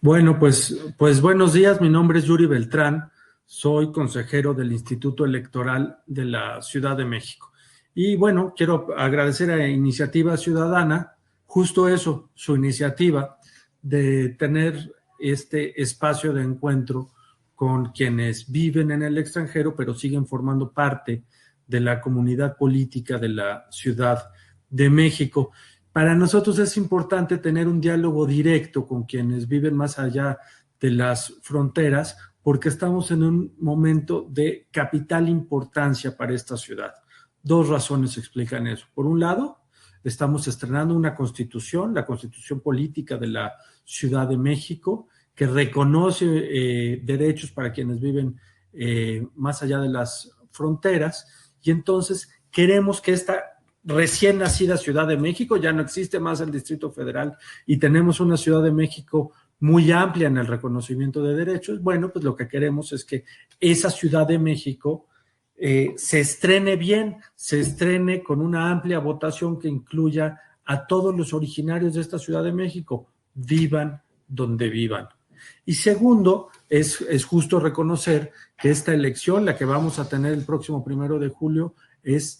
Bueno, pues buenos días, mi nombre es Yuri Beltrán, soy consejero del Instituto Electoral de la Ciudad de México. Y bueno, quiero agradecer a Iniciativa Ciudadana, justo eso, su iniciativa de tener este espacio de encuentro con quienes viven en el extranjero, pero siguen formando parte de la comunidad política de la Ciudad de México. Para nosotros es importante tener un diálogo directo con quienes viven más allá de las fronteras, porque estamos en un momento de capital importancia para esta ciudad. Dos razones explican eso. Por un lado, estamos estrenando una constitución, la constitución política de la Ciudad de México, que reconoce derechos para quienes viven más allá de las fronteras, y entonces queremos que esta recién nacida Ciudad de México, ya no existe más el Distrito Federal y tenemos una Ciudad de México muy amplia en el reconocimiento de derechos. Bueno, pues lo que queremos es que esa Ciudad de México se estrene bien, se estrene con una amplia votación que incluya a todos los originarios de esta Ciudad de México, vivan donde vivan. Y segundo, es justo reconocer que esta elección, la que vamos a tener el próximo 1 de julio, es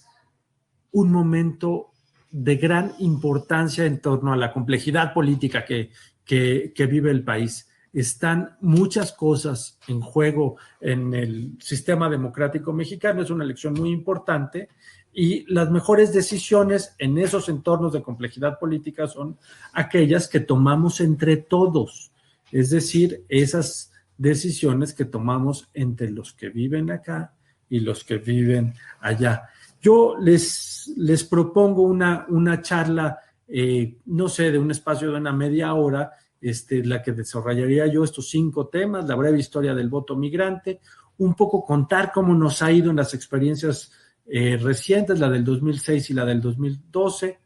un momento de gran importancia en torno a la complejidad política que vive el país. Están muchas cosas en juego en el sistema democrático mexicano, es una elección muy importante y las mejores decisiones en esos entornos de complejidad política son aquellas que tomamos entre todos, es decir, esas decisiones que tomamos entre los que viven acá y los que viven allá. Yo les propongo una charla, no sé, de un espacio de una media hora, la que desarrollaría yo estos 5 temas, la breve historia del voto migrante, un poco contar cómo nos ha ido en las experiencias recientes, la del 2006 y la del 2012.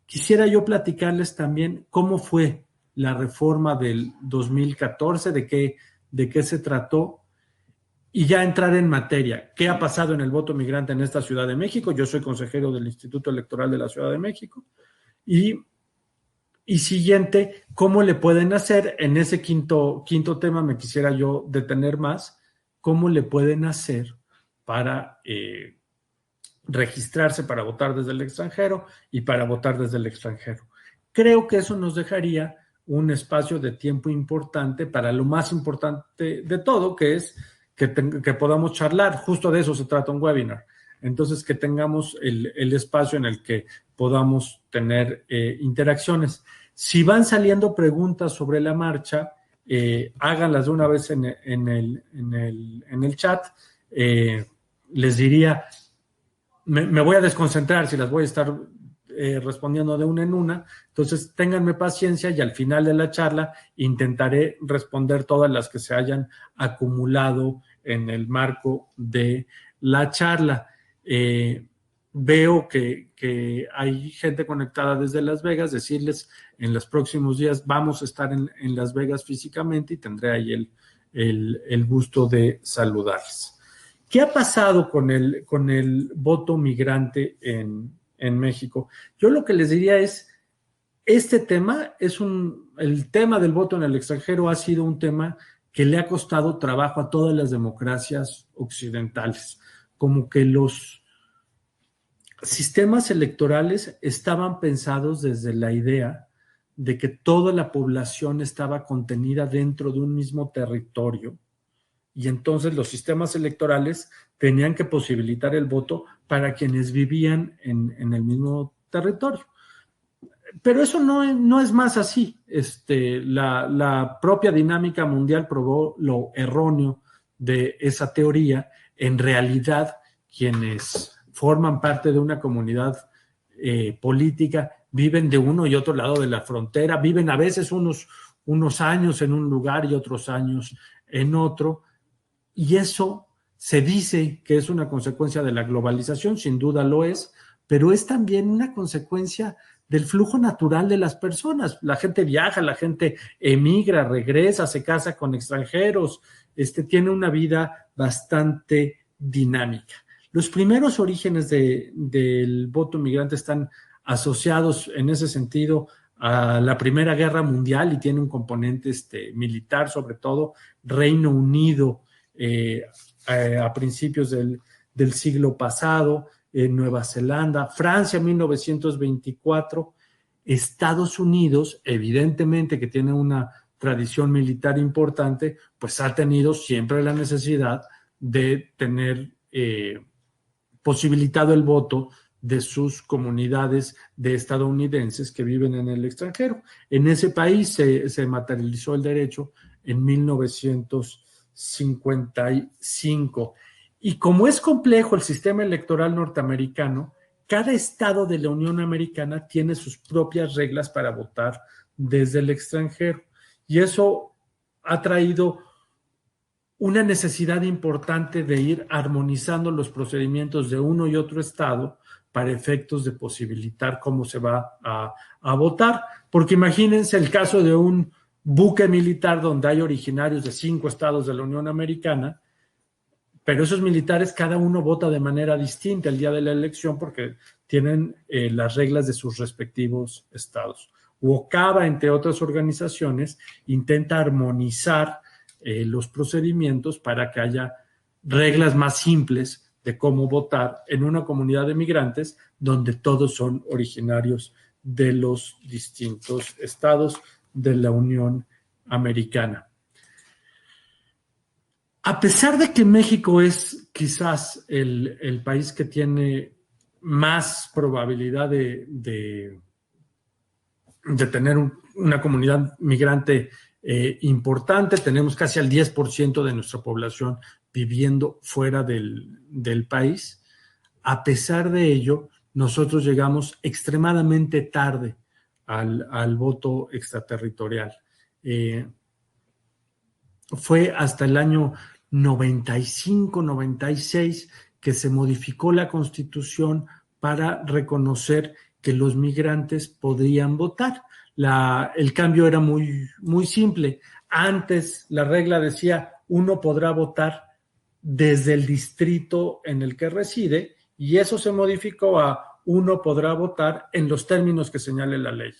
Quisiera yo platicarles también cómo fue la reforma del 2014, de qué se trató, y ya entrar en materia. ¿Qué ha pasado en el voto migrante en esta Ciudad de México? Yo soy consejero del Instituto Electoral de la Ciudad de México. Y siguiente, ¿cómo le pueden hacer? En ese quinto tema me quisiera yo detener más. ¿Cómo le pueden hacer para registrarse para votar desde el extranjero y para votar desde el extranjero? Creo que eso nos dejaría un espacio de tiempo importante para lo más importante de todo, que es que podamos charlar. Justo de eso se trata un webinar. Entonces, que tengamos el espacio en el que podamos tener interacciones. Si van saliendo preguntas sobre la marcha, háganlas de una vez en el chat. Les diría, me voy a desconcentrar si las voy a estar respondiendo de una en una, entonces ténganme paciencia y al final de la charla intentaré responder todas las que se hayan acumulado en el marco de la charla. Veo que hay gente conectada desde Las Vegas, decirles en los próximos días vamos a estar en Las Vegas físicamente y tendré ahí el gusto de saludarles. ¿Qué ha pasado con el voto migrante en México? Yo lo que les diría es, este tema el tema del voto en el extranjero ha sido un tema que le ha costado trabajo a todas las democracias occidentales, como que los sistemas electorales estaban pensados desde la idea de que toda la población estaba contenida dentro de un mismo territorio y entonces los sistemas electorales tenían que posibilitar el voto para quienes vivían en el mismo territorio. Pero eso no es más así. La propia dinámica mundial probó lo erróneo de esa teoría. En realidad, quienes forman parte de una comunidad política viven de uno y otro lado de la frontera, viven a veces unos años en un lugar y otros años en otro, y eso se dice que es una consecuencia de la globalización, sin duda lo es, pero es también una consecuencia del flujo natural de las personas. La gente viaja, la gente emigra, regresa, se casa con extranjeros, tiene una vida bastante dinámica. Los primeros orígenes del voto migrante están asociados en ese sentido a la Primera Guerra Mundial y tiene un componente militar, sobre todo Reino Unido a principios del siglo pasado, Nueva Zelanda, Francia 1924, Estados Unidos, evidentemente que tiene una tradición militar importante, pues ha tenido siempre la necesidad de tener posibilitado el voto de sus comunidades de estadounidenses que viven en el extranjero. En ese país se materializó el derecho en 1955. Y como es complejo el sistema electoral norteamericano, cada estado de la Unión Americana tiene sus propias reglas para votar desde el extranjero. Y eso ha traído una necesidad importante de ir armonizando los procedimientos de uno y otro estado para efectos de posibilitar cómo se va a votar. Porque imagínense el caso de un buque militar donde hay originarios de 5 estados de la Unión Americana, pero esos militares cada uno vota de manera distinta el día de la elección porque tienen las reglas de sus respectivos estados. UOCAVA, entre otras organizaciones, intenta armonizar los procedimientos para que haya reglas más simples de cómo votar en una comunidad de migrantes donde todos son originarios de los distintos estados de la Unión Americana. A pesar de que México es quizás el país que tiene más probabilidad de tener una comunidad migrante importante, tenemos casi al 10% de nuestra población viviendo fuera del país. A pesar de ello, nosotros llegamos extremadamente tarde al voto extraterritorial. Fue hasta el año 95, 96 que se modificó la Constitución para reconocer que los migrantes podrían votar. El cambio era muy, muy simple. Antes la regla decía uno podrá votar desde el distrito en el que reside y eso se modificó a uno podrá votar en los términos que señale la ley.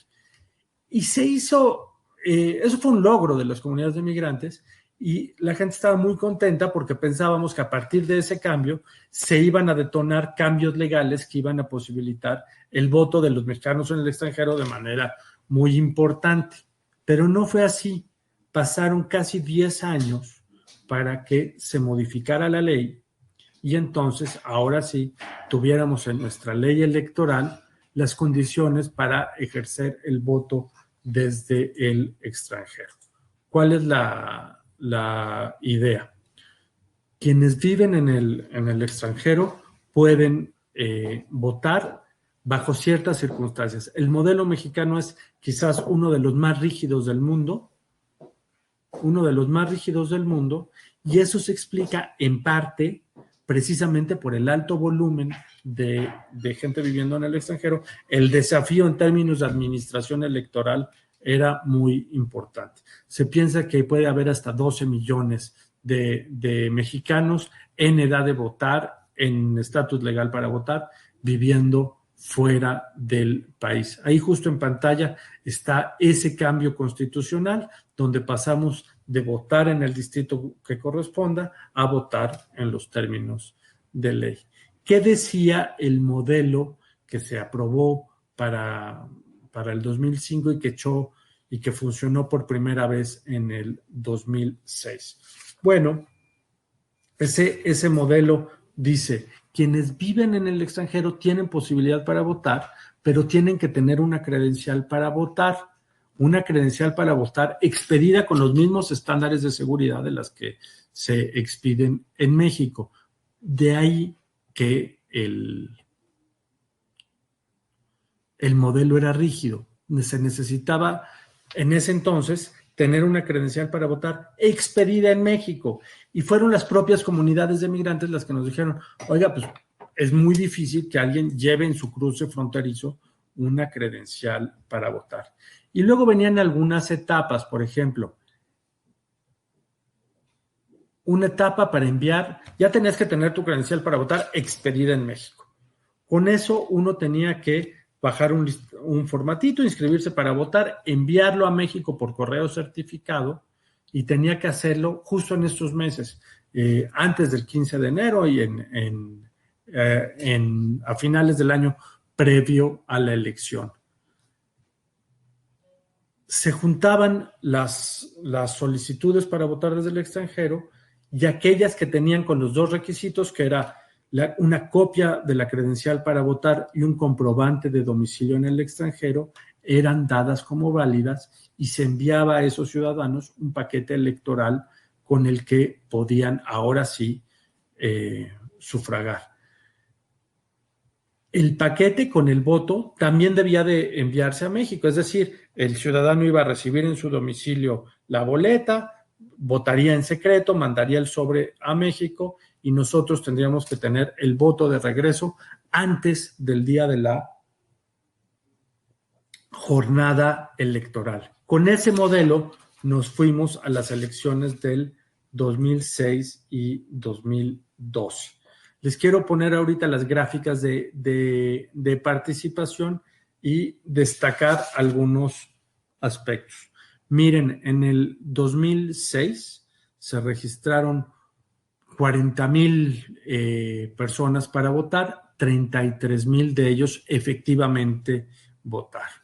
Y se hizo, eso fue un logro de las comunidades de migrantes y la gente estaba muy contenta porque pensábamos que a partir de ese cambio se iban a detonar cambios legales que iban a posibilitar el voto de los mexicanos en el extranjero de manera muy importante. Pero no fue así. Pasaron casi 10 años para que se modificara la ley y entonces ahora sí tuviéramos en nuestra ley electoral las condiciones para ejercer el voto desde el extranjero. ¿Cuál es la idea? Quienes viven en el extranjero pueden votar bajo ciertas circunstancias. El modelo mexicano es quizás uno de los más rígidos del mundo, y eso se explica en parte precisamente por el alto volumen de gente viviendo en el extranjero. El desafío en términos de administración electoral era muy importante. Se piensa que puede haber hasta 12 millones de mexicanos en edad de votar, en estatus legal para votar, viviendo fuera del país. Ahí justo en pantalla está ese cambio constitucional donde pasamos de votar en el distrito que corresponda a votar en los términos de ley. ¿Qué decía el modelo que se aprobó para el 2005 y que funcionó por primera vez en el 2006? Bueno, ese modelo dice, quienes viven en el extranjero tienen posibilidad para votar, pero tienen que tener una credencial para votar expedida con los mismos estándares de seguridad de las que se expiden en México. De ahí que el modelo era rígido. Se necesitaba en ese entonces tener una credencial para votar expedida en México. Y fueron las propias comunidades de migrantes las que nos dijeron, oiga, pues es muy difícil que alguien lleve en su cruce fronterizo una credencial para votar. Y luego venían algunas etapas, por ejemplo, una etapa para enviar, ya tenías que tener tu credencial para votar expedida en México. Con eso uno tenía que bajar un formatito, inscribirse para votar, enviarlo a México por correo certificado y tenía que hacerlo justo en estos meses, antes del 15 de enero y a finales del año previo a la elección. Se juntaban las solicitudes para votar desde el extranjero y aquellas que tenían con los dos requisitos, que era una copia de la credencial para votar y un comprobante de domicilio en el extranjero, eran dadas como válidas y se enviaba a esos ciudadanos un paquete electoral con el que podían ahora sí sufragar. El paquete con el voto también debía de enviarse a México, es decir, el ciudadano iba a recibir en su domicilio la boleta, votaría en secreto, mandaría el sobre a México y nosotros tendríamos que tener el voto de regreso antes del día de la jornada electoral. Con ese modelo nos fuimos a las elecciones del 2006 y 2012. Les quiero poner ahorita las gráficas de participación y destacar algunos aspectos. Miren, en el 2006 se registraron 40,000 personas para votar, 33,000 de ellos efectivamente votaron.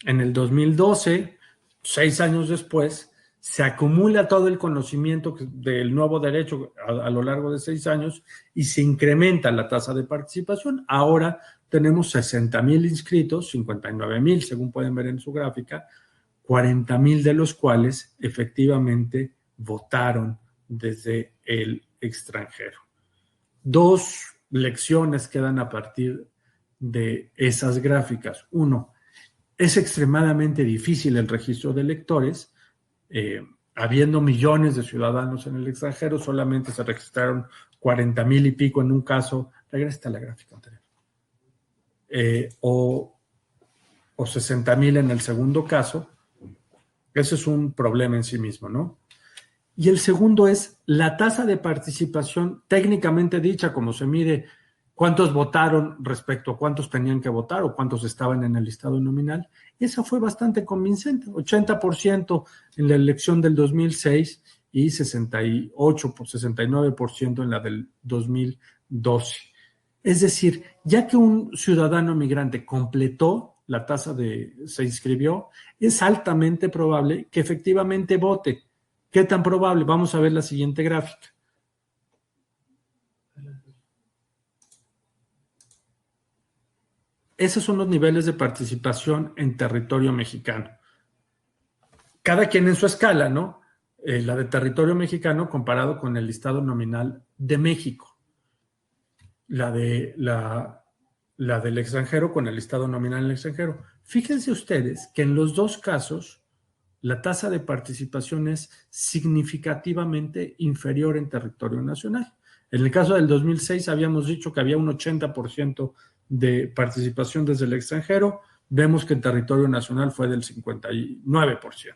En el 2012, 6 años después, se acumula todo el conocimiento del nuevo derecho a lo largo de 6 años y se incrementa la tasa de participación. Ahora tenemos 60,000 inscritos, 59,000 según pueden ver en su gráfica, 40,000 de los cuales efectivamente votaron desde el extranjero. 2 lecciones quedan a partir de esas gráficas. 1, es extremadamente difícil el registro de electores. Habiendo millones de ciudadanos en el extranjero, solamente se registraron 40,000 y pico en un caso. Regresa a la gráfica anterior. O 60,000 en el segundo caso. Ese es un problema en sí mismo, ¿no? Y el segundo es la tasa de participación técnicamente dicha, como se mide cuántos votaron respecto a cuántos tenían que votar o cuántos estaban en el listado nominal. Esa fue bastante convincente, 80% en la elección del 2006 y 69% en la del 2012. Es decir, ya que un ciudadano migrante completó la tasa se inscribió, es altamente probable que efectivamente vote. ¿Qué tan probable? Vamos a ver la siguiente gráfica. Esos son los niveles de participación en territorio mexicano. Cada quien en su escala, ¿no? La de territorio mexicano comparado con el listado nominal de México. La del extranjero con el listado nominal del extranjero. Fíjense ustedes que en los dos casos la tasa de participación es significativamente inferior en territorio nacional. En el caso del 2006 habíamos dicho que había un 80% de participación desde el extranjero, vemos que el territorio nacional fue del 59%.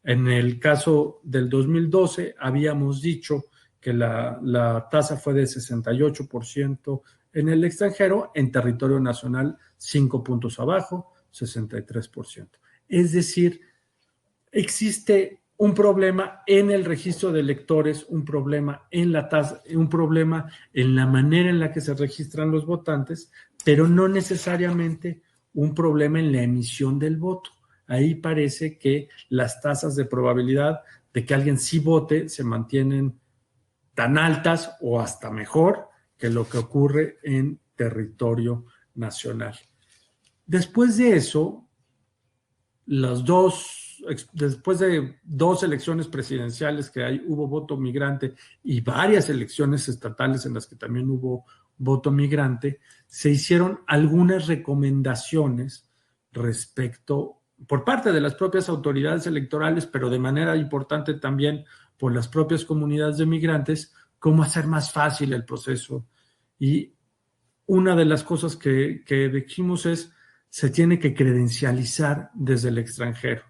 En el caso del 2012 habíamos dicho que la tasa fue de 68% en el extranjero, en territorio nacional 5 puntos abajo, 63%. Es decir, existe un problema en el registro de electores, un problema en la tasa, un problema en la manera en la que se registran los votantes, pero no necesariamente un problema en la emisión del voto. Ahí parece que las tasas de probabilidad de que alguien sí vote se mantienen tan altas o hasta mejor que lo que ocurre en territorio nacional. Después de eso, después de 2 elecciones presidenciales que hubo voto migrante y varias elecciones estatales en las que también hubo voto migrante, se hicieron algunas recomendaciones por parte de las propias autoridades electorales, pero de manera importante también por las propias comunidades de migrantes, cómo hacer más fácil el proceso. Y una de las cosas que dijimos es, se tiene que credencializar desde el extranjero.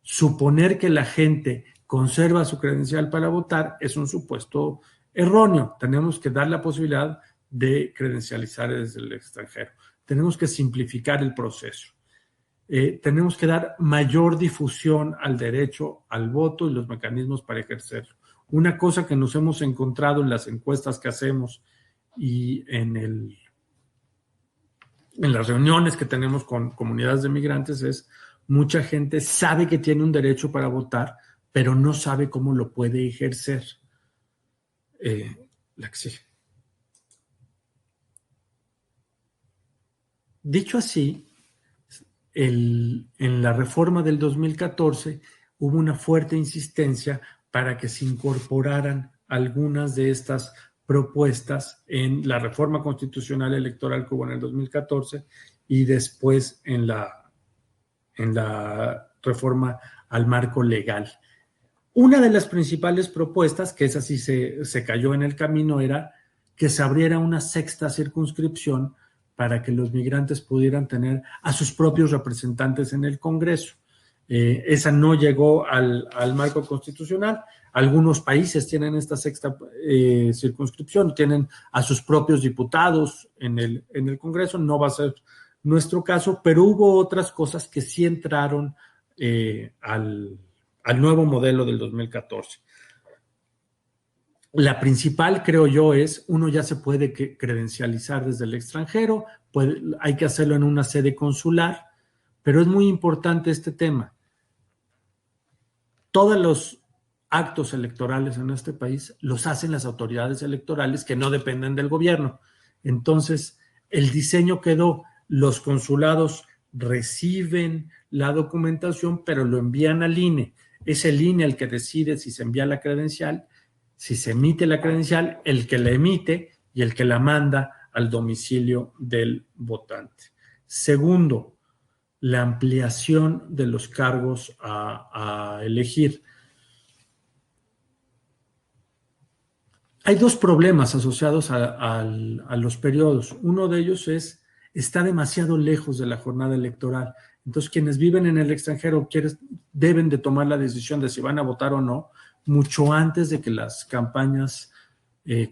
Suponer que la gente conserva su credencial para votar es un supuesto erróneo. Tenemos que dar la posibilidad de credencializar desde el extranjero. tenemos que simplificar el proceso. Tenemos que dar mayor difusión al derecho al voto y los mecanismos para ejercerlo. Una cosa que nos hemos encontrado en las encuestas que hacemos y en las reuniones que tenemos con comunidades de migrantes es mucha gente sabe que tiene un derecho para votar, pero no sabe cómo lo puede ejercer. La que sigue. Dicho así, en la reforma del 2014 hubo una fuerte insistencia para que se incorporaran algunas de estas propuestas en la reforma constitucional electoral que hubo en el 2014 y después en la reforma al marco legal. Una de las principales propuestas, que esa sí se cayó en el camino, era que se abriera una sexta circunscripción para que los migrantes pudieran tener a sus propios representantes en el Congreso. Esa no llegó al marco constitucional. Algunos países tienen esta sexta circunscripción, tienen a sus propios diputados en el Congreso, no va a ser nuestro caso, pero hubo otras cosas que sí entraron al nuevo modelo del 2014. La principal, creo yo, es uno ya se puede credencializar desde el extranjero, hay que hacerlo en una sede consular, pero es muy importante este tema. Todos los actos electorales en este país los hacen las autoridades electorales que no dependen del gobierno. Entonces, el diseño quedó, los consulados reciben la documentación, pero lo envían al INE. Es el INE el que decide si se envía la credencial, si se emite la credencial, el que la emite y el que la manda al domicilio del votante. Segundo, la ampliación de los cargos a elegir. Hay dos problemas asociados a los periodos. Uno de ellos está demasiado lejos de la jornada electoral. Entonces, quienes viven en el extranjero deben de tomar la decisión de si van a votar o no, mucho antes de que las campañas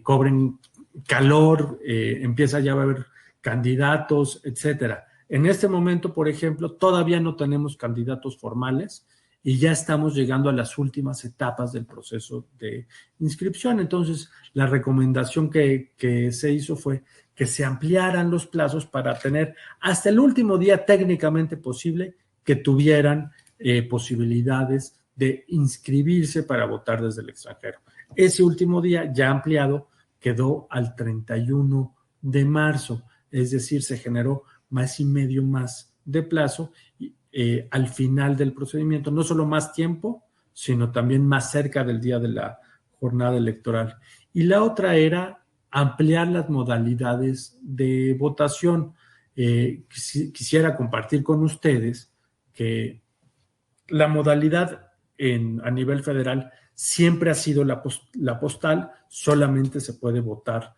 cobren calor, empieza ya a haber candidatos, etcétera. En este momento, por ejemplo, todavía no tenemos candidatos formales y ya estamos llegando a las últimas etapas del proceso de inscripción. Entonces, la recomendación que se hizo fue que se ampliaran los plazos para tener hasta el último día técnicamente posible que tuvieran posibilidades de inscribirse para votar desde el extranjero. Ese último día ya ampliado quedó al 31 de marzo, es decir, se generó mes y medio más de plazo al final del procedimiento, no solo más tiempo, sino también más cerca del día de la jornada electoral. Y la otra era ampliar las modalidades de votación. Quisiera compartir con ustedes que la modalidad a nivel federal siempre ha sido la postal, solamente se puede votar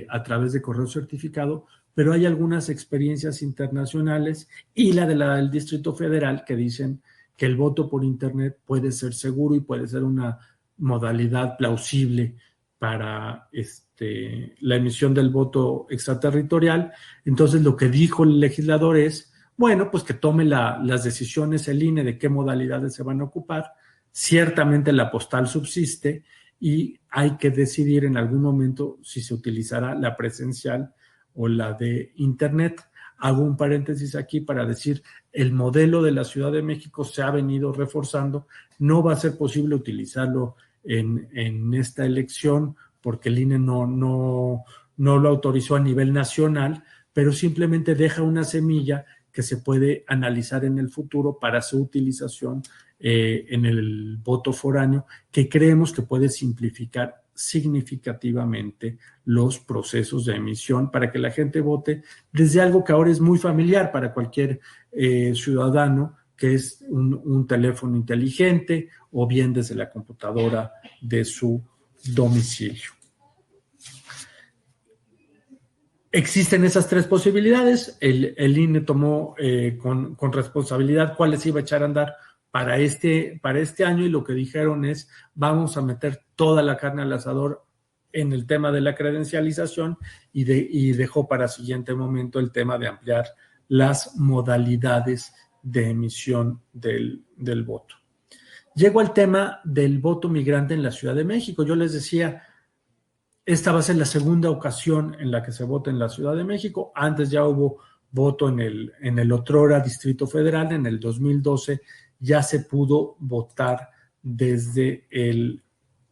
a través de correo certificado, pero hay algunas experiencias internacionales y la del Distrito Federal que dicen que el voto por Internet puede ser seguro y puede ser una modalidad plausible para la emisión del voto extraterritorial. Entonces, lo que dijo el legislador es, bueno, pues que tome las decisiones el INE de qué modalidades se van a ocupar. Ciertamente la postal subsiste y hay que decidir en algún momento si se utilizará la presencial o la de Internet. Hago un paréntesis aquí para decir, el modelo de la Ciudad de México se ha venido reforzando. No va a ser posible utilizarlo en esta elección porque el INE no lo autorizó a nivel nacional, pero simplemente deja una semilla que se puede analizar en el futuro para su utilización en el voto foráneo, que creemos que puede simplificar significativamente los procesos de emisión para que la gente vote desde algo que ahora es muy familiar para cualquier ciudadano, que es un teléfono inteligente o bien desde la computadora de su domicilio. Existen esas tres posibilidades. El INE tomó con responsabilidad cuáles iba a echar a andar para este año y lo que dijeron es, vamos a meter toda la carne al asador en el tema de la credencialización y dejó para siguiente momento el tema de ampliar las modalidades de emisión del voto. Llego al tema del voto migrante en la Ciudad de México. Yo les decía, esta va a ser la segunda ocasión en la que se vota en la Ciudad de México. Antes ya hubo voto en el otrora Distrito Federal. En el 2012 ya se pudo votar desde el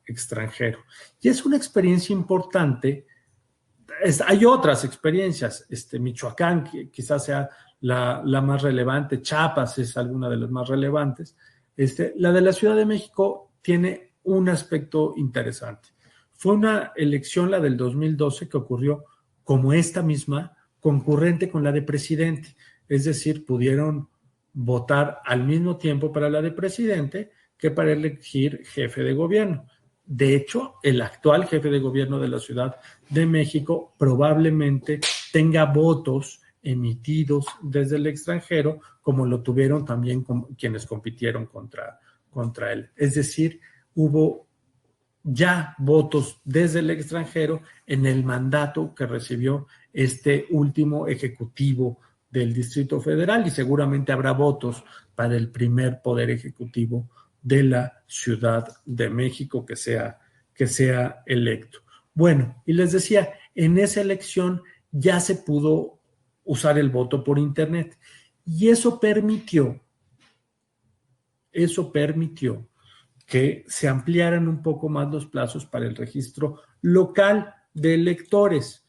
extranjero. Y es una experiencia importante. Hay otras experiencias. Michoacán quizás sea la más relevante. Chiapas es alguna de las más relevantes. La de la Ciudad de México tiene un aspecto interesante. Fue una elección, la del 2012, que ocurrió como esta misma, concurrente con la de presidente. Es decir, pudieron votar al mismo tiempo para la de presidente que para elegir jefe de gobierno. De hecho, el actual jefe de gobierno de la Ciudad de México probablemente tenga votos emitidos desde el extranjero, como lo tuvieron también quienes compitieron contra él. Es decir, hubo ya votos desde el extranjero en el mandato que recibió este último ejecutivo del Distrito Federal, y seguramente habrá votos para el primer poder ejecutivo de la Ciudad de México que sea electo. Bueno, y les decía, en esa elección ya se pudo usar el voto por Internet, y eso permitió que se ampliaran un poco más los plazos para el registro local de electores.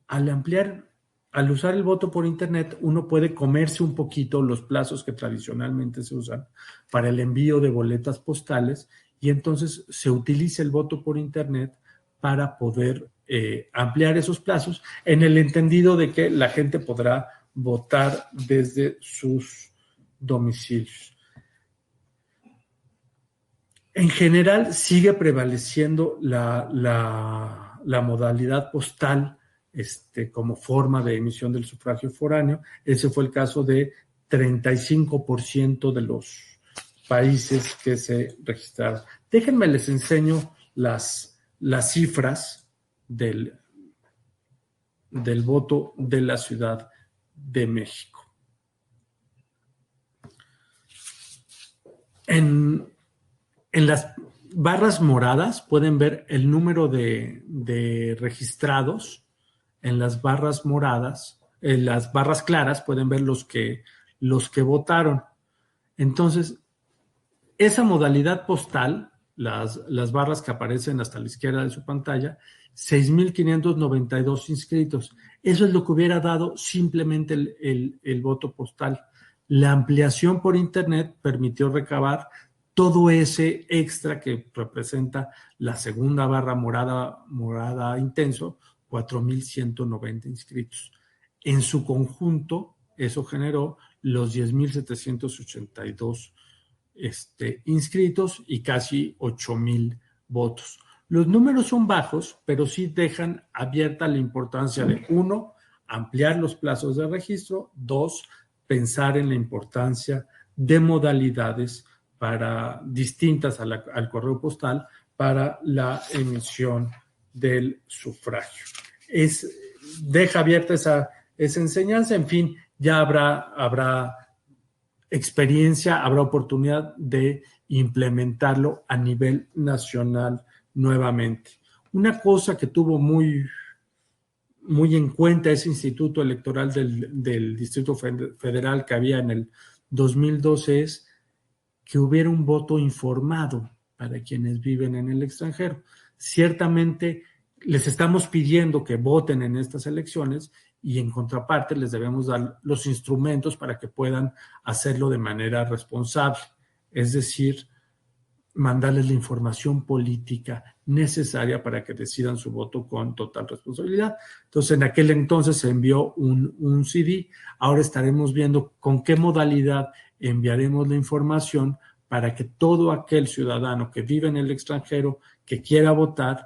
Al usar el voto por Internet, uno puede comerse un poquito los plazos que tradicionalmente se usan para el envío de boletas postales, y entonces se utiliza el voto por Internet para poder ampliar esos plazos, en el entendido de que la gente podrá votar desde sus domicilios. En general sigue prevaleciendo la modalidad postal como forma de emisión del sufragio foráneo. Ese fue el caso de 35% de los países que se registraron. Déjenme les enseño las cifras del voto de la Ciudad de México. En las barras moradas pueden ver el número de registrados. En las barras moradas, en las barras claras pueden ver los que votaron. Entonces, esa modalidad postal, las barras que aparecen hasta la izquierda de su pantalla, 6,592 inscritos. Eso es lo que hubiera dado simplemente el voto postal. La ampliación por Internet permitió recabar todo ese extra que representa la segunda barra morada intenso, 4,190 inscritos. En su conjunto, eso generó los 10,782 inscritos y casi 8,000 votos. Los números son bajos, pero sí dejan abierta la importancia de, 1, ampliar los plazos de registro, 2, pensar en la importancia de modalidades distintas al correo postal para la emisión del sufragio. Deja abierta esa enseñanza. En fin, ya habrá experiencia, habrá oportunidad de implementarlo a nivel nacional nuevamente. Una cosa que tuvo muy en cuenta ese Instituto Electoral del Distrito Federal que había en el 2012 es que hubiera un voto informado para quienes viven en el extranjero. Ciertamente les estamos pidiendo que voten en estas elecciones, y en contraparte les debemos dar los instrumentos para que puedan hacerlo de manera responsable, es decir, mandarles la información política necesaria para que decidan su voto con total responsabilidad. Entonces, en aquel entonces se envió un CD. Ahora estaremos viendo con qué modalidad enviaremos la información para que todo aquel ciudadano que vive en el extranjero, que quiera votar,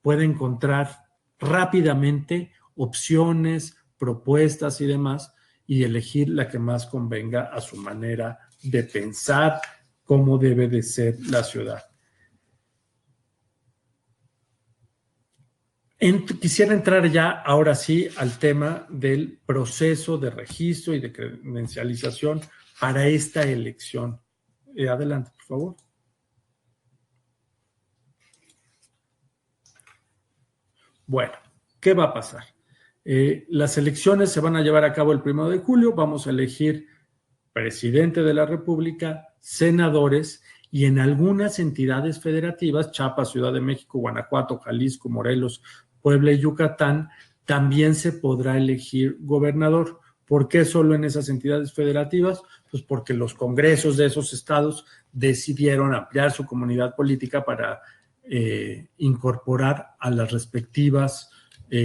pueda encontrar rápidamente opciones, propuestas y demás, y elegir la que más convenga a su manera de pensar cómo debe de ser la ciudad. Quisiera entrar ya, ahora sí, al tema del proceso de registro y de credencialización para esta elección. Adelante, por favor. Bueno, ¿qué va a pasar? Las elecciones se van a llevar a cabo el 1 de julio. Vamos a elegir presidente de la República, senadores y en algunas entidades federativas, Chiapas, Ciudad de México, Guanajuato, Jalisco, Morelos, Puebla y Yucatán, también se podrá elegir gobernador. ¿Por qué solo en esas entidades federativas? Pues porque los congresos de esos estados decidieron ampliar su comunidad política para incorporar a las respectivas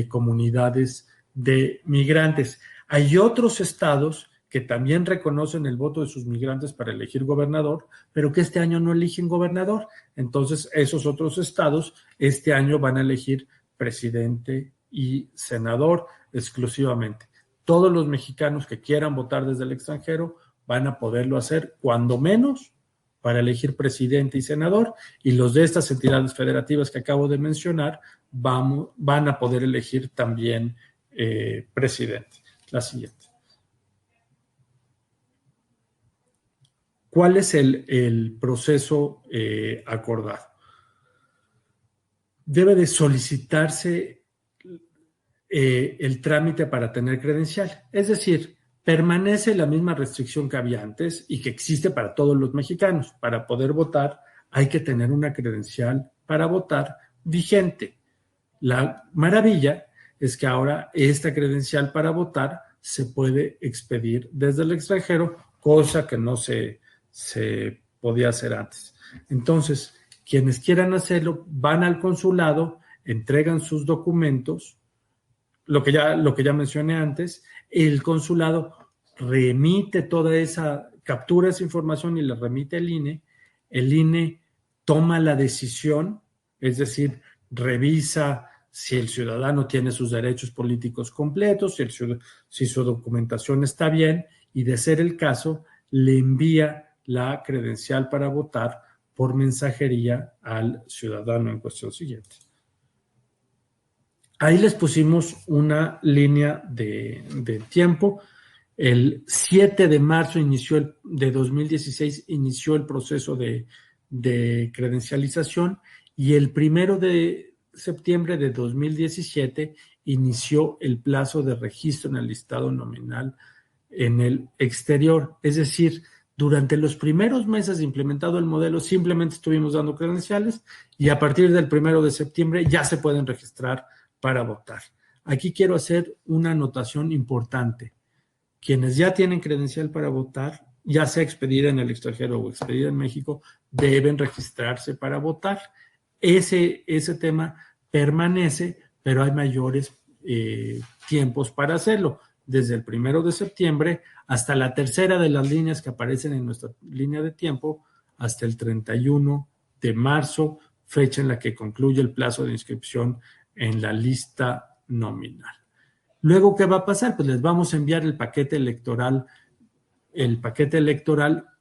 comunidades de migrantes. Hay otros estados que también reconocen el voto de sus migrantes para elegir gobernador, pero que este año no eligen gobernador. Entonces, esos otros estados este año van a elegir presidente y senador exclusivamente. Todos los mexicanos que quieran votar desde el extranjero van a poderlo hacer, cuando menos, para elegir presidente y senador, y los de estas entidades federativas que acabo de mencionar van a poder elegir también presidente. La siguiente. ¿Cuál es el proceso acordado? Debe de solicitarse el trámite para tener credencial. Es decir, permanece la misma restricción que había antes y que existe para todos los mexicanos. Para poder votar hay que tener una credencial para votar vigente. La maravilla es que ahora esta credencial para votar se puede expedir desde el extranjero, cosa que no se podía hacer antes. Entonces, quienes quieran hacerlo van al consulado, entregan sus documentos, lo que ya mencioné antes, el consulado remite toda esa, captura esa información y le remite al INE, el INE toma la decisión, es decir, revisa si el ciudadano tiene sus derechos políticos completos, si su documentación está bien, y de ser el caso, le envía la credencial para votar por mensajería al ciudadano en cuestión siguiente. Ahí les pusimos una línea de tiempo. El 7 de marzo de 2016 inició el proceso de credencialización y el 1 de septiembre de 2017 inició el plazo de registro en el listado nominal en el exterior. Es decir, durante los primeros meses de implementado el modelo simplemente estuvimos dando credenciales y a partir del 1 de septiembre ya se pueden registrar para votar. Aquí quiero hacer una anotación importante. Quienes ya tienen credencial para votar, ya sea expedida en el extranjero o expedida en México, deben registrarse para votar. Ese tema permanece, pero hay mayores tiempos para hacerlo. Desde el 1 de septiembre hasta la tercera de las líneas que aparecen en nuestra línea de tiempo, hasta el 31 de marzo, fecha en la que concluye el plazo de inscripción en la lista nominal. Luego, ¿qué va a pasar? Pues les vamos a enviar el paquete electoral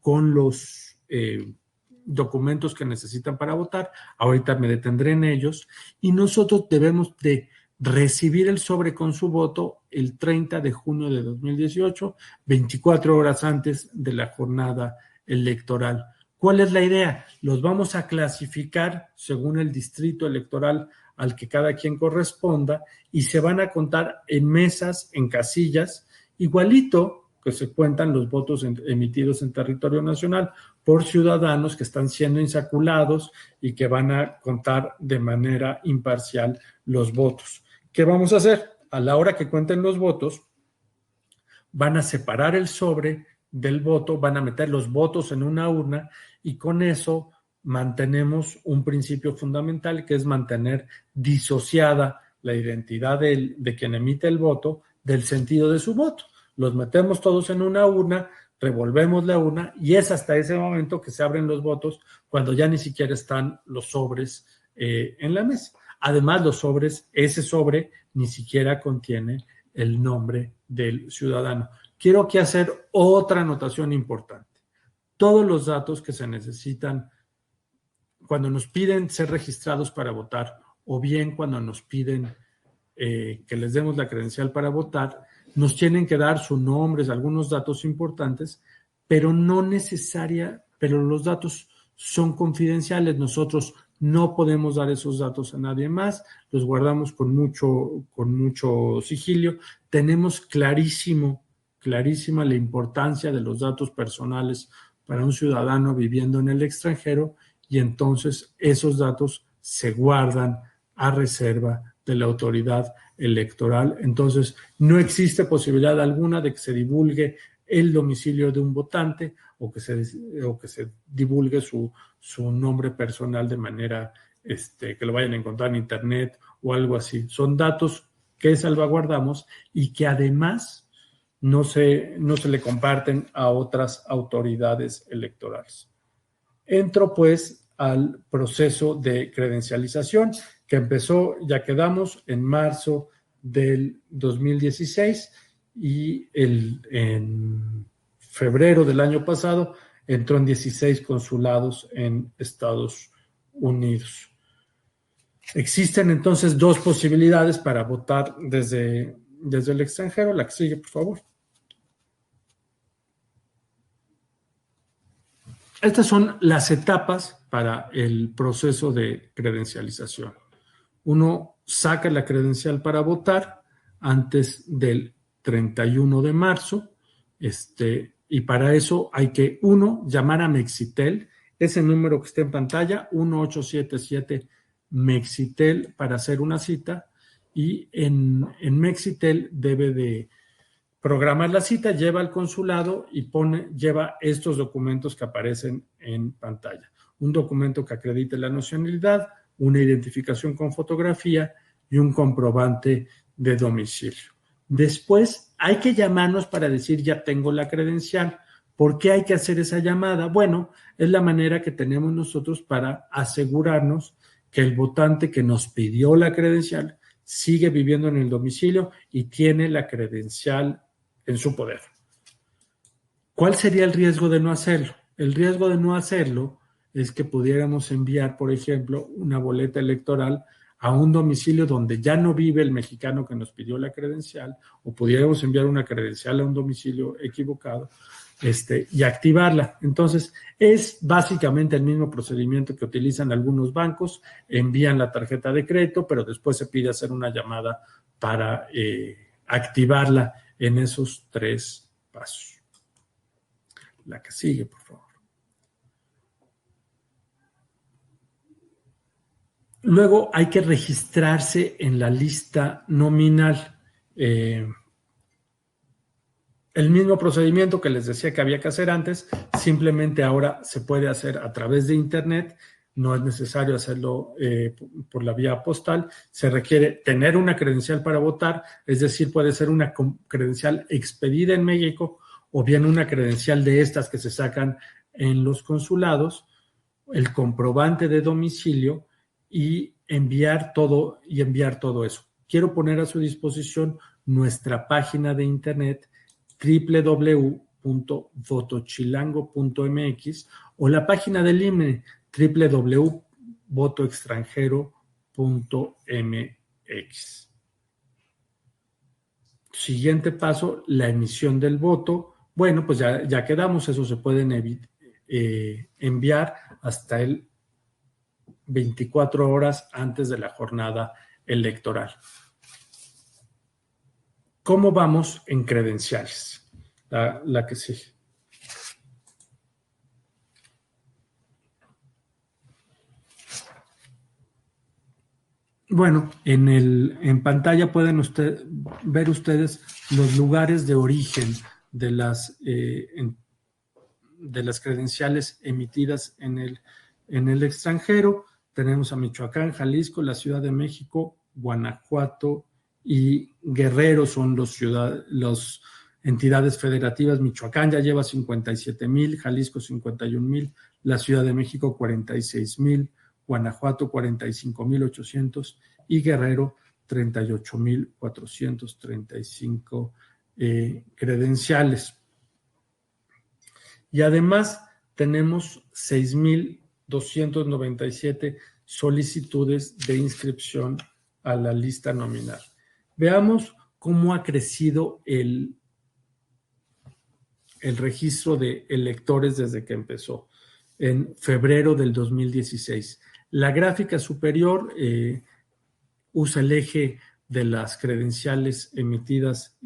con los documentos que necesitan para votar. Ahorita me detendré en ellos y nosotros debemos de recibir el sobre con su voto el 30 de junio de 2018, 24 horas antes de la jornada electoral. ¿Cuál es la idea? Los vamos a clasificar según el distrito electoral al que cada quien corresponda y se van a contar en mesas, en casillas, igualito que se cuentan los votos emitidos en territorio nacional por ciudadanos que están siendo insaculados y que van a contar de manera imparcial los votos. ¿Qué vamos a hacer? A la hora que cuenten los votos, van a separar el sobre del voto, van a meter los votos en una urna y con eso mantenemos un principio fundamental que es mantener disociada la identidad de quien emite el voto del sentido de su voto. Los metemos todos en una urna, revolvemos la urna y es hasta ese momento que se abren los votos cuando ya ni siquiera están los sobres en la mesa. Además, ese sobre ni siquiera contiene el nombre del ciudadano. Quiero aquí hacer otra anotación importante. Todos los datos que se necesitan cuando nos piden ser registrados para votar o bien cuando nos piden que les demos la credencial para votar, nos tienen que dar sus nombres, algunos datos importantes, pero no necesaria, pero los datos son confidenciales. Nosotros no podemos dar esos datos a nadie más, los guardamos con mucho sigilio. Tenemos clarísima la importancia de los datos personales para un ciudadano viviendo en el extranjero, y entonces esos datos se guardan a reserva de la autoridad electoral. Entonces, no existe posibilidad alguna de que se divulgue el domicilio de un votante o que se divulgue su nombre personal de manera que lo vayan a encontrar en internet o algo así. Son datos que salvaguardamos y que además no se le comparten a otras autoridades electorales. Entro pues al proceso de credencialización que empezó, ya quedamos, en marzo del 2016, y en febrero del año pasado entró en 16 consulados en Estados Unidos. Existen entonces dos posibilidades para votar desde el extranjero. La que sigue, por favor. Estas son las etapas para el proceso de credencialización. Uno saca la credencial para votar antes del 31 de marzo, y para eso hay que, uno, llamar a Mexitel, ese número que está en pantalla, 1877 Mexitel, para hacer una cita, y en Mexitel debe de programar la cita, lleva al consulado y lleva estos documentos que aparecen en pantalla. Un documento que acredite la nacionalidad, una identificación con fotografía y un comprobante de domicilio. Después hay que llamarnos para decir ya tengo la credencial. ¿Por qué hay que hacer esa llamada? Bueno, es la manera que tenemos nosotros para asegurarnos que el votante que nos pidió la credencial sigue viviendo en el domicilio y tiene la credencial en su poder. ¿Cuál sería el riesgo de no hacerlo? El riesgo de no hacerlo es que pudiéramos enviar, por ejemplo, una boleta electoral a un domicilio donde ya no vive el mexicano que nos pidió la credencial, o pudiéramos enviar una credencial a un domicilio equivocado, y activarla. Entonces, es básicamente el mismo procedimiento que utilizan algunos bancos: envían la tarjeta de crédito, pero después se pide hacer una llamada para activarla en esos 3 pasos. La que sigue, por favor. Luego hay que registrarse en la lista nominal. El mismo procedimiento que les decía que había que hacer antes, simplemente ahora se puede hacer a través de internet. No es necesario hacerlo por la vía postal. Se requiere tener una credencial para votar, es decir, puede ser una credencial expedida en México o bien una credencial de estas que se sacan en los consulados, el comprobante de domicilio y enviar todo eso. Quiero poner a su disposición nuestra página de internet www.votochilango.mx o la página del INE www.votoextranjero.mx. Siguiente paso, la emisión del voto. Bueno, pues ya quedamos, eso se pueden enviar hasta el 24 horas antes de la jornada electoral. ¿Cómo vamos en credenciales? La que sigue. Bueno, en pantalla pueden ver ustedes los lugares de origen de las credenciales emitidas en el extranjero. Tenemos a Michoacán, Jalisco, la Ciudad de México, Guanajuato y Guerrero son las entidades federativas. Michoacán ya lleva 57,000, Jalisco 51,000, la Ciudad de México 46,000, Guanajuato 45,800 y Guerrero 38,435 credenciales. Y además tenemos 6,297 solicitudes de inscripción a la lista nominal. Veamos cómo ha crecido el registro de electores desde que empezó, en febrero del 2016. La gráfica superior usa el eje de las credenciales emitidas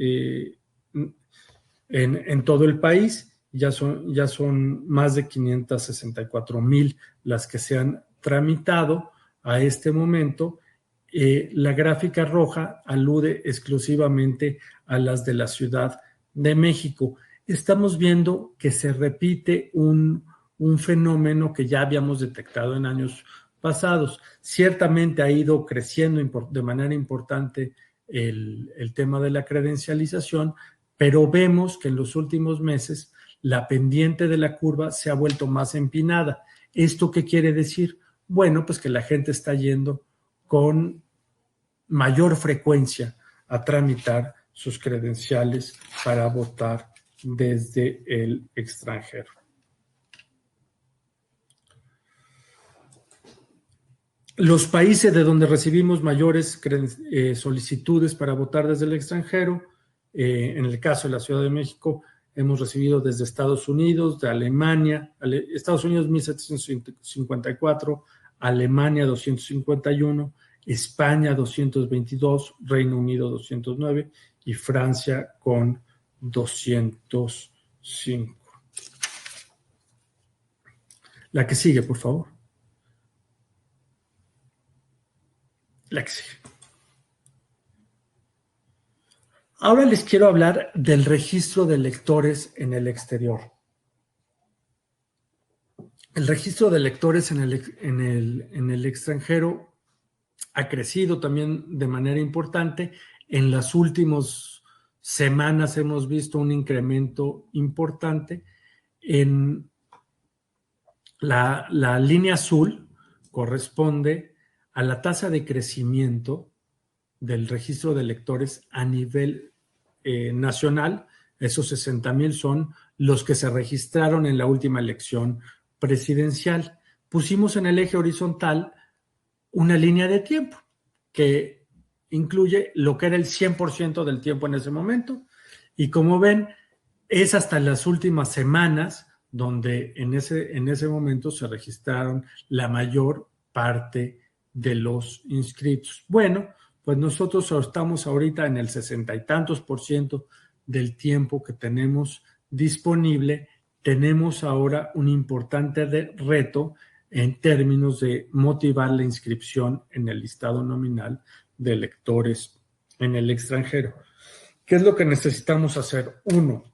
en todo el país. Ya son más de 564,000 las que se han tramitado a este momento. La gráfica roja alude exclusivamente a las de la Ciudad de México. Estamos viendo que se repite un fenómeno que ya habíamos detectado en años pasados. Ciertamente ha ido creciendo de manera importante el tema de la credencialización, pero vemos que en los últimos meses la pendiente de la curva se ha vuelto más empinada. ¿Esto qué quiere decir? Bueno, pues que la gente está yendo con mayor frecuencia a tramitar sus credenciales para votar desde el extranjero. Los países de donde recibimos mayores solicitudes para votar desde el extranjero, en el caso de la Ciudad de México, hemos recibido desde Estados Unidos, de Alemania, Estados Unidos 1,754, Alemania 251, España 222, Reino Unido 209 y Francia con 205. La que sigue, por favor. La que sigue. Ahora les quiero hablar del registro de electores en el exterior. El registro de electores en el extranjero ha crecido también de manera importante. En las últimas semanas hemos visto un incremento importante. En la línea azul corresponde a la tasa de crecimiento del registro de electores a nivel nacional. Esos 60,000 son los que se registraron en la última elección presidencial. Pusimos en el eje horizontal una línea de tiempo que incluye lo que era el 100% del tiempo en ese momento, y como ven, es hasta las últimas semanas donde en ese momento se registraron la mayor parte de los inscritos. Bueno, pues nosotros estamos ahorita en el 60 y tantos % del tiempo que tenemos disponible. Tenemos ahora un importante reto en términos de motivar la inscripción en el listado nominal de electores en el extranjero. ¿Qué es lo que necesitamos hacer? Uno,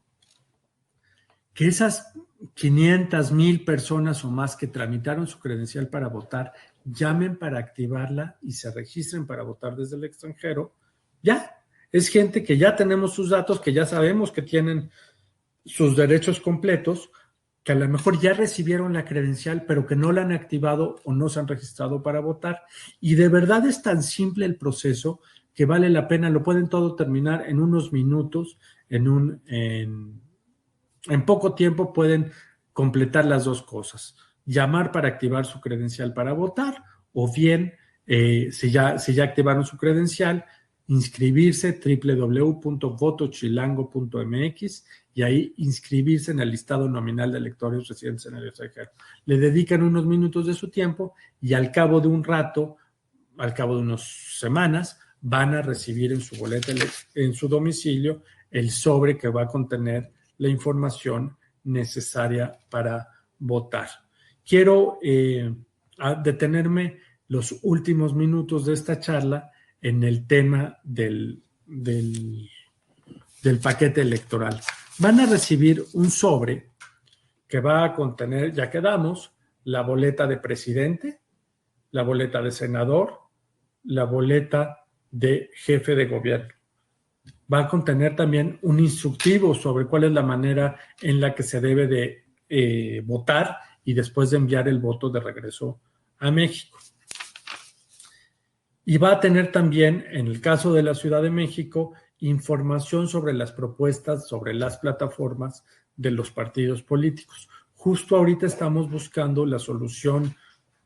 que esas 500,000 personas o más que tramitaron su credencial para votar llamen para activarla y se registren para votar desde el extranjero. Ya, es gente que ya tenemos sus datos, que ya sabemos que tienen sus derechos completos, que a lo mejor ya recibieron la credencial, pero que no la han activado o no se han registrado para votar. Y de verdad es tan simple el proceso que vale la pena, lo pueden todo terminar en unos minutos, en poco tiempo pueden completar las dos cosas: llamar para activar su credencial para votar, o bien, si ya activaron su credencial, inscribirse www.votochilango.mx y ahí inscribirse en el listado nominal de electores residentes en el extranjero. Le dedican unos minutos de su tiempo y al cabo de un rato, al cabo de unas semanas, van a recibir en su boleta, en su domicilio, el sobre que va a contener la información necesaria para votar. Quiero detenerme los últimos minutos de esta charla en el tema del paquete electoral. Van a recibir un sobre que va a contener, ya quedamos, la boleta de presidente, la boleta de senador, la boleta de jefe de gobierno. Va a contener también un instructivo sobre cuál es la manera en la que se debe de votar y después de enviar el voto de regreso a México. Y va a tener también, en el caso de la Ciudad de México, información sobre las propuestas, sobre las plataformas de los partidos políticos. Justo ahorita estamos buscando la solución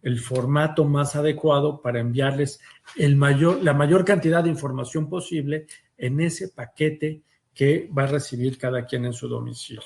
el formato más adecuado para enviarles la mayor cantidad de información posible en ese paquete que va a recibir cada quien en su domicilio.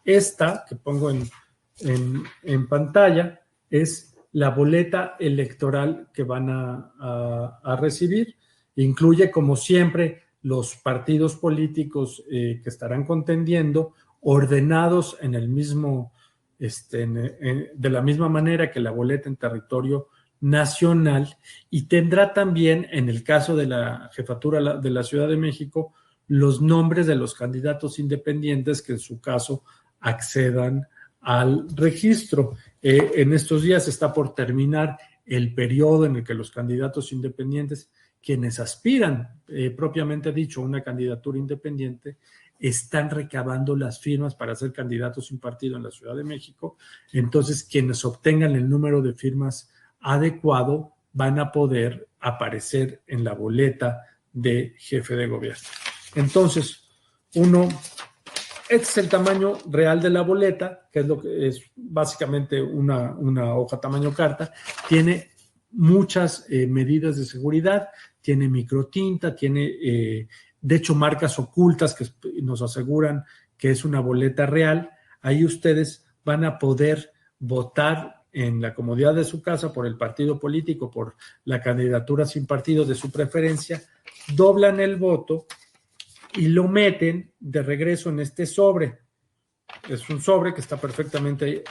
Esta que pongo en pantalla es la boleta electoral que van a recibir. Incluye, como siempre, los partidos políticos que estarán contendiendo, ordenados en el mismo, de la misma manera que la boleta en territorio nacional, y tendrá también, en el caso de la jefatura de la Ciudad de México, los nombres de los candidatos independientes que en su caso accedan al registro. En estos días está por terminar el periodo en el que los candidatos independientes, quienes aspiran, propiamente dicho, a una candidatura independiente, están recabando las firmas para ser candidatos sin partido en la Ciudad de México. Entonces, quienes obtengan el número de firmas adecuado van a poder aparecer en la boleta de jefe de gobierno. Entonces, este es el tamaño real de la boleta, que es lo que es básicamente una hoja tamaño carta. Tiene muchas medidas de seguridad, tiene microtinta, tiene, de hecho, marcas ocultas que nos aseguran que es una boleta real. Ahí ustedes van a poder votar en la comodidad de su casa por el partido político, por la candidatura sin partido de su preferencia, doblan el voto y lo meten de regreso en este sobre. Es un sobre que está perfectamente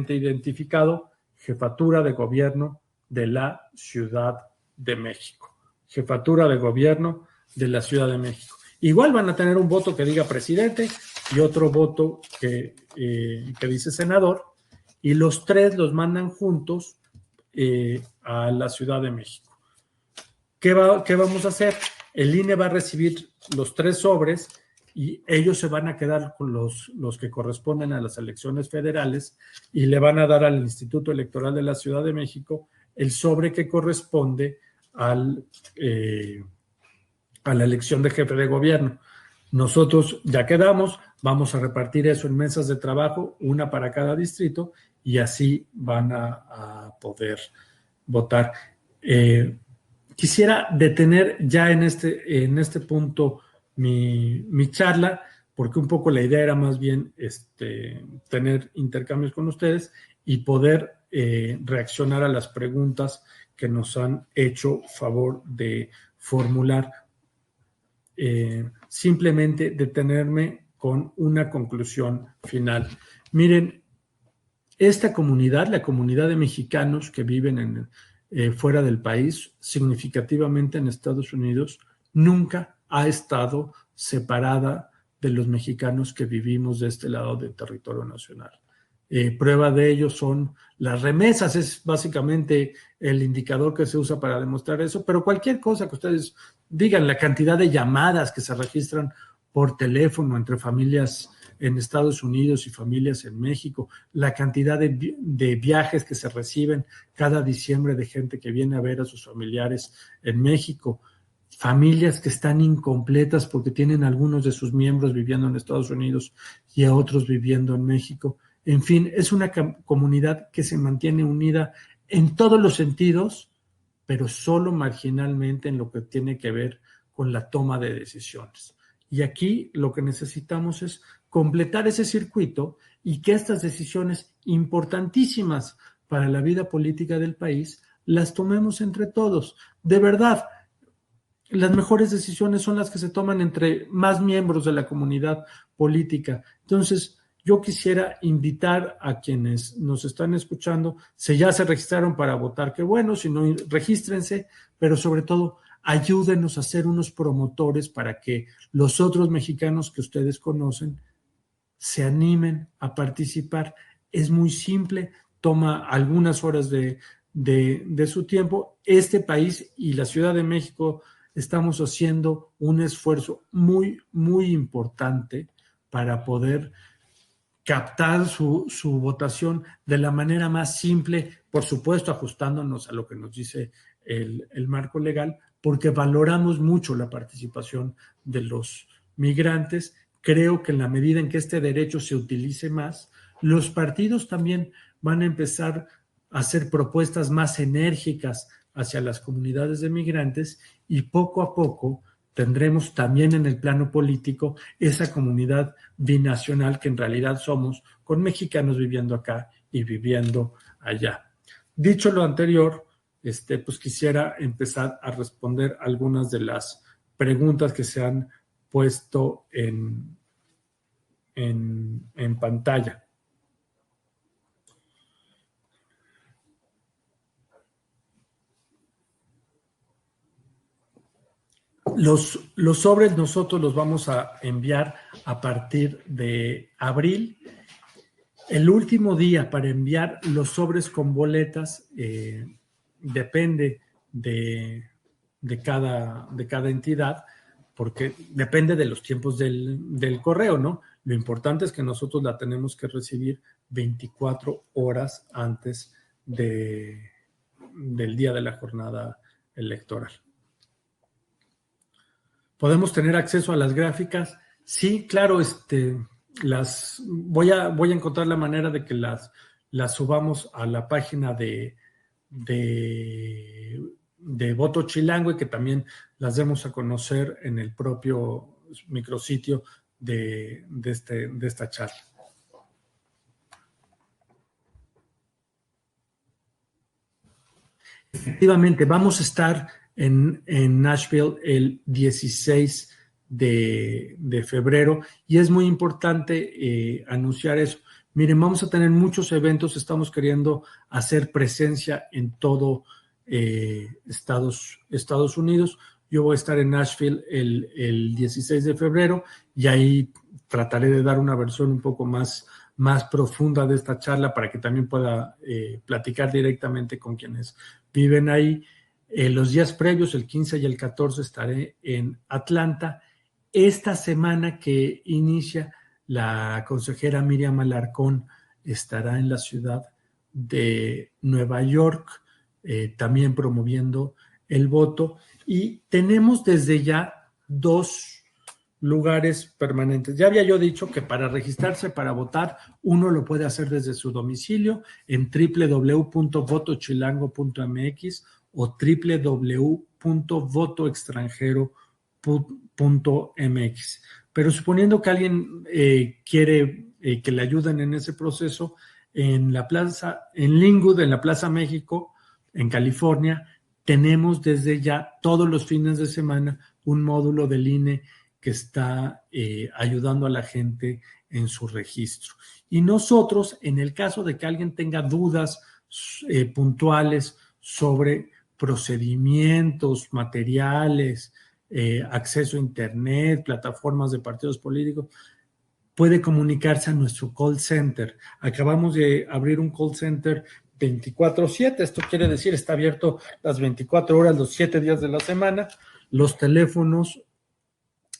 identificado, Jefatura de Gobierno de la Ciudad de México. Jefatura de Gobierno de la Ciudad de México. Igual van a tener un voto que diga presidente y otro voto que dice senador, y los tres los mandan juntos a la Ciudad de México. ¿Qué vamos a hacer? El INE va a recibir los tres sobres y ellos se van a quedar con los que corresponden a las elecciones federales y le van a dar al Instituto Electoral de la Ciudad de México el sobre que corresponde a la elección de jefe de gobierno. Nosotros ya quedamos, vamos a repartir eso en mesas de trabajo, una para cada distrito, y así van a poder votar. Quisiera detener ya en este punto mi charla, porque un poco la idea era más bien tener intercambios con ustedes y poder reaccionar a las preguntas que nos han hecho favor de formular. Simplemente detenerme con una conclusión final. Miren, esta comunidad, la comunidad de mexicanos que viven fuera del país, significativamente en Estados Unidos, nunca ha estado separada de los mexicanos que vivimos de este lado del territorio nacional. Prueba de ello son las remesas, es básicamente el indicador que se usa para demostrar eso, pero cualquier cosa que ustedes digan, la cantidad de llamadas que se registran por teléfono entre familias en Estados Unidos y familias en México, la cantidad de viajes que se reciben cada diciembre de gente que viene a ver a sus familiares en México, familias que están incompletas porque tienen algunos de sus miembros viviendo en Estados Unidos y a otros viviendo en México. En fin, es una comunidad que se mantiene unida en todos los sentidos, pero solo marginalmente en lo que tiene que ver con la toma de decisiones. Y aquí lo que necesitamos es completar ese circuito y que estas decisiones importantísimas para la vida política del país las tomemos entre todos. De verdad, las mejores decisiones son las que se toman entre más miembros de la comunidad política. Entonces, yo quisiera invitar a quienes nos están escuchando, si ya se registraron para votar, qué bueno, si no, regístrense, pero sobre todo ayúdenos a ser unos promotores para que los otros mexicanos que ustedes conocen se animen a participar. Es muy simple, toma algunas horas de su tiempo. Este país y la Ciudad de México estamos haciendo un esfuerzo muy, muy importante para poder captar su votación de la manera más simple, por supuesto ajustándonos a lo que nos dice el marco legal, porque valoramos mucho la participación de los migrantes. Creo que en la medida en que este derecho se utilice más, los partidos también van a empezar hacer propuestas más enérgicas hacia las comunidades de migrantes y poco a poco tendremos también en el plano político esa comunidad binacional que en realidad somos, con mexicanos viviendo acá y viviendo allá. Dicho lo anterior, pues quisiera empezar a responder algunas de las preguntas que se han puesto en pantalla. Los sobres nosotros los vamos a enviar a partir de abril. El último día para enviar los sobres con boletas depende de cada entidad, porque depende de los tiempos del correo, ¿no? Lo importante es que nosotros la tenemos que recibir 24 horas antes del día de la jornada electoral. ¿Podemos tener acceso a las gráficas? Sí, claro, voy a encontrar la manera de que las subamos a la página de Voto Chilango y que también las demos a conocer en el propio micrositio de esta charla. Efectivamente, vamos a estar en Nashville el 16 de febrero y es muy importante anunciar eso. Miren, vamos a tener muchos eventos, estamos queriendo hacer presencia en todo Estados Unidos. Yo voy a estar en Nashville el 16 de febrero y ahí trataré de dar una versión un poco más profunda de esta charla para que también pueda platicar directamente con quienes viven ahí. Los días previos, el 15 y el 14, estaré en Atlanta. Esta semana que inicia, la consejera Miriam Alarcón estará en la ciudad de Nueva York, también promoviendo el voto. Y tenemos desde ya 2 lugares permanentes. Ya había yo dicho que para registrarse para votar, uno lo puede hacer desde su domicilio en www.votochilango.mx o www.votoextranjero.mx. Pero suponiendo que alguien quiere que le ayuden en ese proceso, en Linwood, en la Plaza México, en California, tenemos desde ya todos los fines de semana un módulo del INE que está ayudando a la gente en su registro. Y nosotros, en el caso de que alguien tenga dudas puntuales sobre procedimientos, materiales, acceso a Internet, plataformas de partidos políticos, puede comunicarse a nuestro call center. Acabamos de abrir un call center 24/7, esto quiere decir está abierto las 24 horas, los 7 días de la semana. Los teléfonos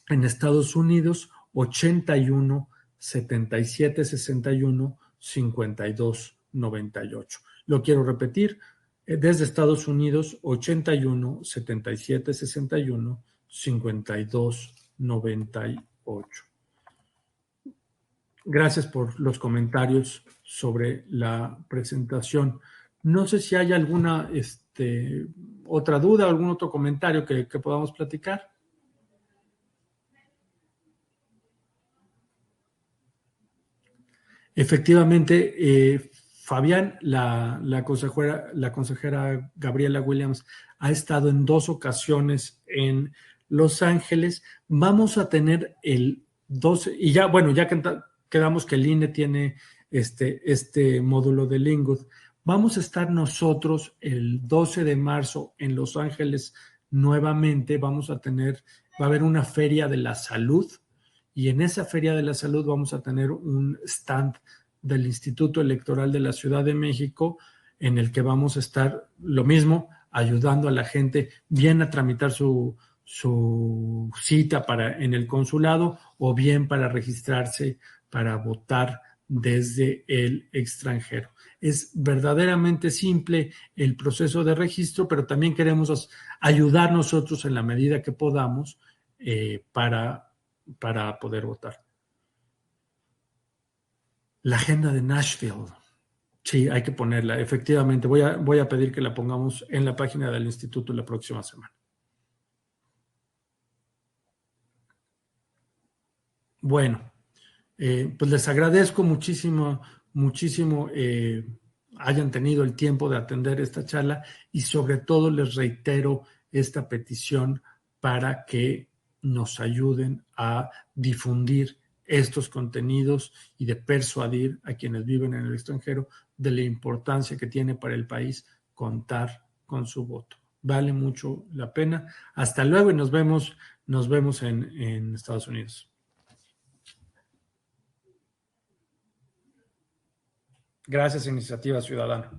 en Estados Unidos, 81 77 61 52 98. Lo quiero repetir, desde Estados Unidos, 81 77 61 52 98. Gracias por los comentarios sobre la presentación. No sé si hay alguna otra duda, algún otro comentario que podamos platicar. Efectivamente, Fabián, la consejera Gabriela Williams, ha estado en 2 ocasiones en Los Ángeles. Vamos a tener el 12, y ya, bueno, ya quedamos que el INE tiene este módulo de Linwood. Vamos a estar nosotros el 12 de marzo en Los Ángeles nuevamente. Va a haber una feria de la salud. Y en esa Feria de la Salud vamos a tener un stand del Instituto Electoral de la Ciudad de México en el que vamos a estar lo mismo, ayudando a la gente bien a tramitar su cita en el consulado o bien para registrarse para votar desde el extranjero. Es verdaderamente simple el proceso de registro, pero también queremos ayudar nosotros en la medida que podamos para poder votar. La agenda de Nashville. Sí, hay que ponerla. Efectivamente, voy a pedir que la pongamos en la página del instituto la próxima semana. Bueno, pues les agradezco muchísimo, muchísimo hayan tenido el tiempo de atender esta charla y sobre todo les reitero esta petición para que nos ayuden a difundir estos contenidos y de persuadir a quienes viven en el extranjero de la importancia que tiene para el país contar con su voto. Vale mucho la pena. Hasta luego y nos vemos en Estados Unidos. Gracias, Iniciativa Ciudadana.